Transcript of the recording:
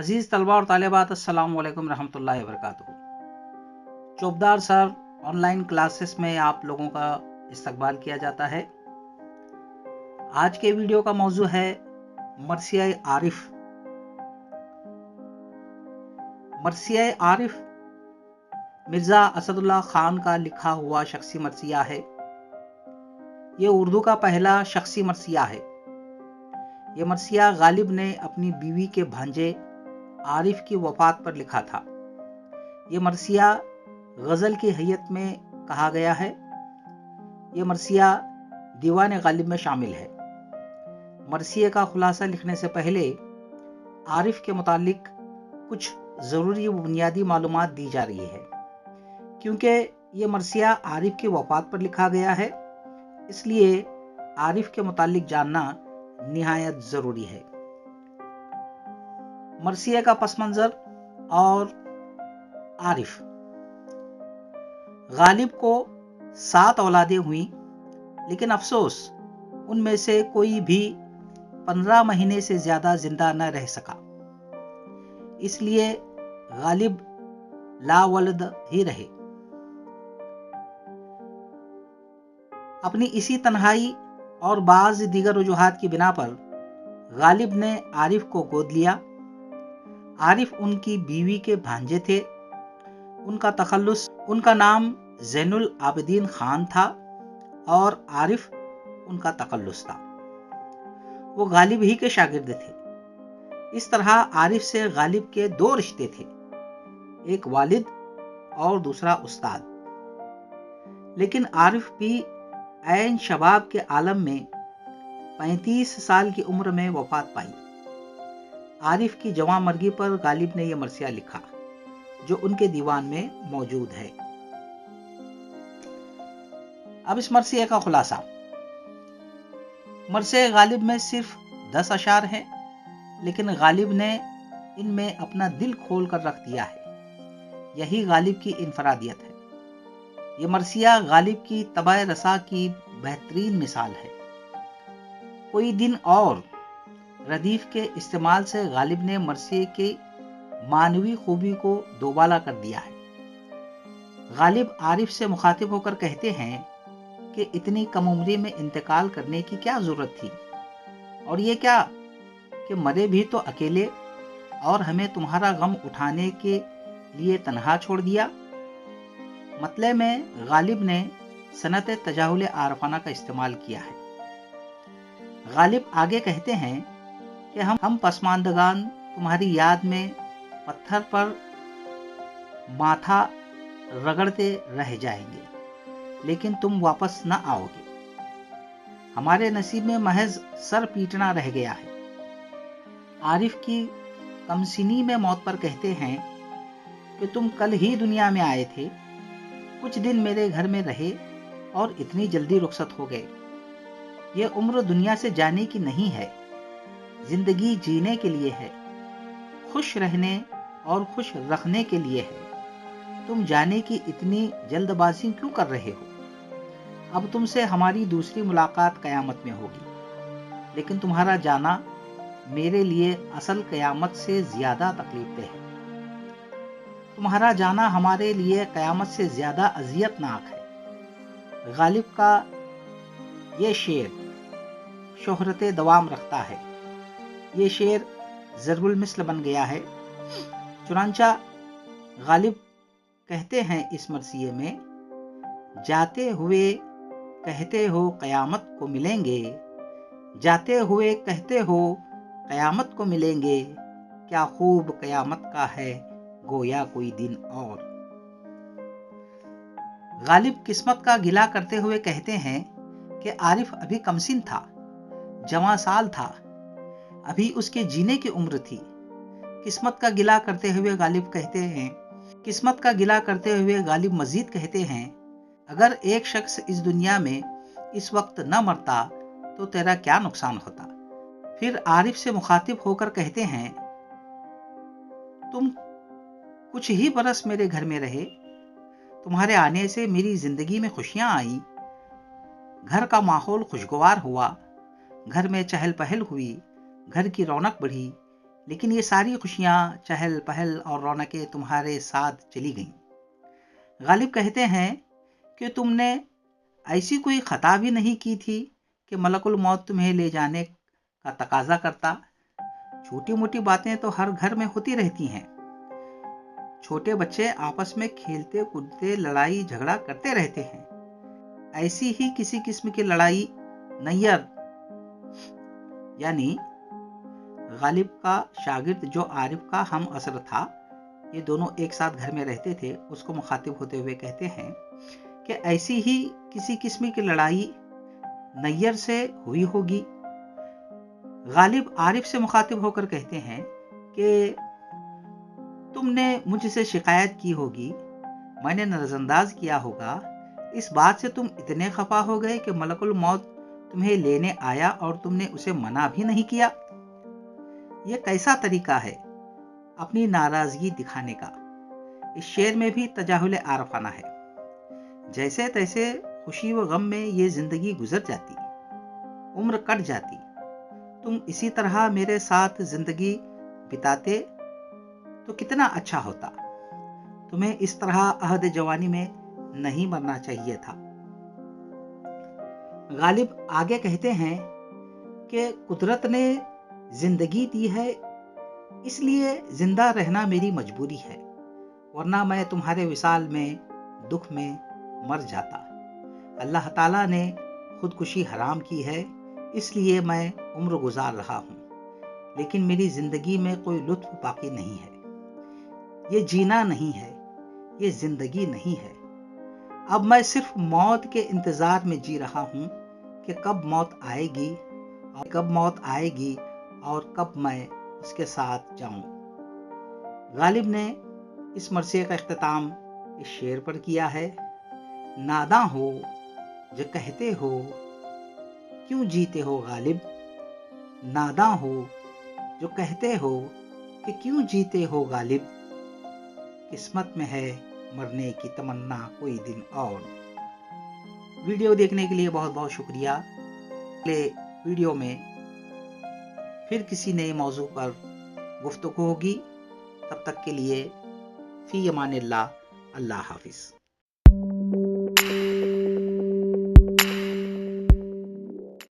अजीज़ तलबा और तालिबात, अस्सलाम वालेकुम रहमतुल्लाहि व बरकातुहू। चौबदार सर ऑनलाइन क्लासेस में आप लोगों का इस्तकबाल किया जाता है। आज के वीडियो का मौजू है मरसिया आरिफ। मरसिया आरिफ मिर्ज़ा असदुल्ला खान का लिखा हुआ शख्सी मरसिया है। ये उर्दू का पहला शख्सी मरसिया है। ये मरसिया गालिब ने अपनी बीवी के भांजे आरिफ की वफात पर लिखा था। ये मरसिया गज़ल की हैयत में कहा गया है। ये मरसिया दीवान गालिब में शामिल है। मरसिए का खुलासा लिखने से पहले आरिफ के मुतालिक कुछ ज़रूरी बुनियादी मालूमात दी जा रही है। क्योंकि ये मरसिया आरिफ की वफात पर लिखा गया है, इसलिए आरिफ के मुतालिक जानना निहायत ज़रूरी है। मरसिया का पस मंज़र और आरिफ। गालिब को 7 औलादें हुई, लेकिन अफसोस उनमें से कोई भी 15 महीने से ज्यादा जिंदा न रह सका। इसलिए गालिब लावलद ही रहे। अपनी इसी तन्हाई और बाज़ दीगर वजूहात की बिना पर गालिब ने आरिफ को गोद लिया। आरिफ उनकी बीवी के भांजे थे। उनका नाम ज़ैनुल आबिदीन खान था और आरिफ उनका तखल्लुस था। वो गालिब ही के शागिर्द थे। इस तरह आरिफ से गालिब के 2 रिश्ते थे, एक वालिद और दूसरा उस्ताद। लेकिन आरिफ भी ऐन शबाब के आलम में 35 साल की उम्र में वफात पाई। आरिफ की जवां मरगी पर गालिब ने यह मरसिया लिखा, जो उनके दीवान में मौजूद है। अब इस मरसिया का खुलासा। मरसिया गालिब में सिर्फ 10 अशार हैं, लेकिन गालिब ने इनमें अपना दिल खोल कर रख दिया है। यही गालिब की इनफरादियत है। यह मरसिया गालिब की तबाह रसा की बेहतरीन मिसाल है। कोई दिन और रदीफ के इस्तेमाल से गालिब ने मरसिए की मानवी खूबी को दोबाला कर दिया है। गालिब आरिफ से मुखातिब होकर कहते हैं कि इतनी कम उम्री में इंतकाल करने की क्या जरूरत थी, और ये क्या कि मरे भी तो अकेले और हमें तुम्हारा गम उठाने के लिए तन्हा छोड़ दिया। मतलब में गालिब ने सनत तजाहुल आरफाना का इस्तेमाल किया है। गालिब आगे कहते हैं कि हम पसमानदगान तुम्हारी याद में पत्थर पर माथा रगड़ते रह जाएंगे, लेकिन तुम वापस न आओगे। हमारे नसीब में महज सर पीटना रह गया है। आरिफ की कमसिनी में मौत पर कहते हैं कि तुम कल ही दुनिया में आए थे, कुछ दिन मेरे घर में रहे और इतनी जल्दी रुखसत हो गए। ये उम्र दुनिया से जाने की नहीं है, जिंदगी जीने के लिए है, खुश रहने और खुश रखने के लिए है। तुम जाने की इतनी जल्दबाजी क्यों कर रहे हो? अब तुमसे हमारी दूसरी मुलाकात कयामत में होगी, लेकिन तुम्हारा जाना मेरे लिए असल कयामत से ज्यादा तकलीफ दह है। तुम्हारा जाना हमारे लिए कयामत से ज्यादा अजियतनाक है। गालिब का ये शेर शोहरत दवाम रखता है। ये शेर ज़रबुल मिस्ल बन गया है। चुनांचा गालिब कहते हैं इस मरसिये में, जाते हुए कहते हो कयामत को मिलेंगे, जाते हुए कहते हो कयामत को मिलेंगे, क्या खूब कयामत का है गोया कोई दिन और। गालिब किस्मत का गिला करते हुए कहते हैं कि आरिफ अभी कमसिन था, जवां साल था, अभी उसके जीने की उम्र थी। किस्मत का गिला करते हुए गालिब कहते हैं, किस्मत का गिला करते हुए गालिब मजीद कहते हैं, अगर एक शख्स इस दुनिया में इस वक्त न मरता तो तेरा क्या नुकसान होता। फिर आरिफ से मुखातिब होकर कहते हैं, तुम कुछ ही बरस मेरे घर में रहे, तुम्हारे आने से मेरी जिंदगी में खुशियां आई, घर का माहौल खुशगवार हुआ, घर में चहल पहल हुई, घर की रौनक बढ़ी, لیکن یہ ساری خوشیاں، چہل پہل اور رونقیں تمہارے ساتھ چلی گئیں۔ غالب کہتے ہیں کہ تم نے ایسی کوئی خطا بھی نہیں کی تھی کہ ملک الموت تمہیں لے جانے کا تقاضا کرتا۔ چھوٹی موٹی باتیں تو ہر گھر میں ہوتی رہتی ہیں۔ چھوٹے بچے آپس میں کھیلتے کودتے لڑائی جھگڑا کرتے رہتے ہیں۔ ایسی ہی کسی قسم کی لڑائی نیر یعنی غالب کا شاگرد جو عارف کا ہم عصر تھا، یہ دونوں ایک ساتھ گھر میں رہتے تھے، اس کو مخاطب ہوتے ہوئے کہتے ہیں کہ ایسی ہی کسی قسم کی لڑائی نیر سے ہوئی ہوگی۔ غالب عارف سے مخاطب ہو کر کہتے ہیں کہ تم نے مجھ سے شکایت کی ہوگی، میں نے نظر انداز کیا ہوگا، اس بات سے تم اتنے خفا ہو گئے کہ ملک الموت تمہیں لینے آیا اور تم نے اسے منع بھی نہیں کیا۔ یہ کیسا طریقہ ہے اپنی ناراضگی دکھانے کا؟ اس شعر میں بھی تجاہل عارفانہ ہے۔ جیسے تیسے خوشی و غم میں یہ زندگی گزر جاتی، عمر کٹ جاتی، تم اسی طرح میرے ساتھ زندگی بتاتے تو کتنا اچھا ہوتا۔ تمہیں اس طرح عہد جوانی میں نہیں مرنا چاہیے تھا۔ غالب آگے کہتے ہیں کہ قدرت نے زندگی دی ہے، اس لیے زندہ رہنا میری مجبوری ہے، ورنہ میں تمہارے وصال میں دکھ میں مر جاتا۔ اللہ تعالیٰ نے خودکشی حرام کی ہے، اس لیے میں عمر گزار رہا ہوں، لیکن میری زندگی میں کوئی لطف باقی نہیں ہے۔ یہ جینا نہیں ہے، یہ زندگی نہیں ہے۔ اب میں صرف موت کے انتظار میں جی رہا ہوں کہ کب موت آئے گی اور کب میں اس کے ساتھ جاؤں۔ غالب نے اس مرثیے کا اختتام اس شعر پر کیا ہے: ناداں ہو جو کہتے ہو کیوں جیتے ہو غالب، ناداں ہو جو کہتے ہو کہ کیوں جیتے ہو غالب، قسمت میں ہے مرنے کی تمنا کوئی دن اور۔ ویڈیو دیکھنے کے لیے بہت بہت شکریہ۔ اگلے ویڈیو میں پھر کسی نئے موضوع پر گفتگو ہوگی۔ تب تک کے لیے فی امان اللہ، اللہ حافظ۔